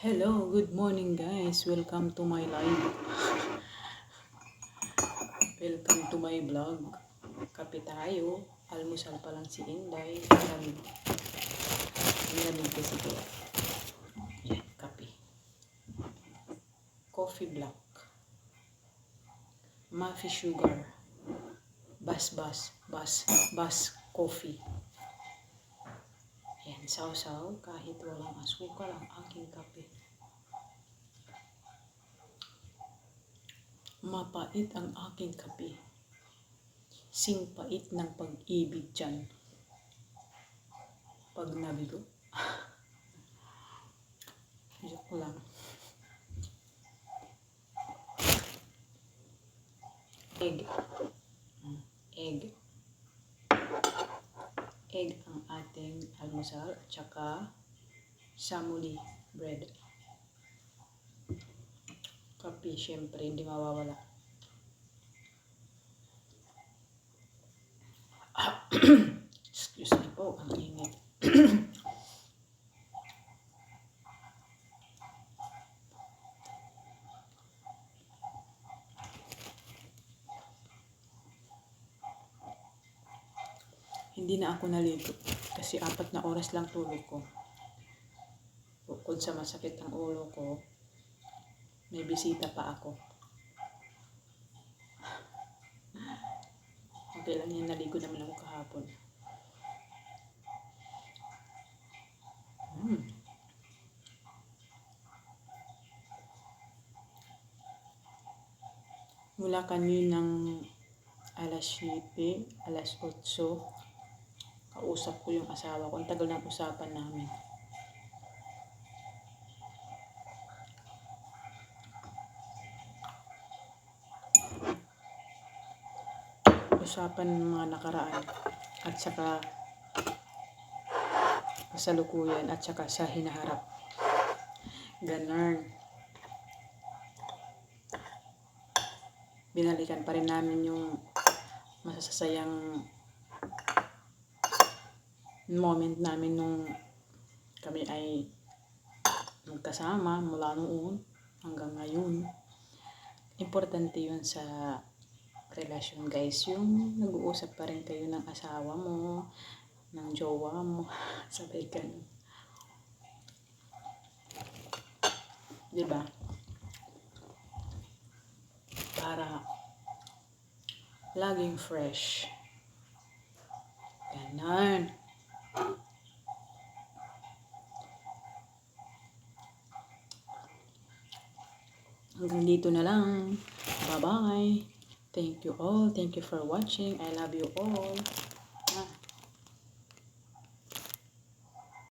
Hello, good morning guys. Welcome to my live. Welcome to my vlog. Kape tayo. Almusal pa lang si Inday. Lamig kasi kaya. Yan, kape. Coffee black. Mafi sugar. Bas coffee. Yan, saw-saw. Kahit walang asukal ang aking kape. Mapait ang aking kape. Singpait ng pag-ibig dyan. Pag nabigo. Joke lang. Egg. Egg ang ating almusal at saka samuli bread. Kape, syempre, hindi mawawala. Excuse me po, ang init. Hindi na ako naligo kasi 4 na oras lang tulog ko. Bukod sa masakit ang ulo ko, may bisita pa ako. Okay lang yan, naligo naman ako kahapon. Mula kami ng alas 7, alas 8, kausap ko yung asawa ko. Ang tagal ng usapan namin. Usapan ng mga nakaraan at saka kasalukuyan at saka sa hinaharap. Ganun. Binalikan pa rin namin yung masasayang moment namin nung kami ay magkasama mula noon hanggang ngayon. Importante yun sa relasyon guys, yung nag-uusap pa rin kayo ng asawa mo, ng jowa mo, sabay ganun. Diba? Para laging fresh. Ganun. Hanggang dito na lang. Bye-bye. Thank you all. Thank you for watching. I love you all.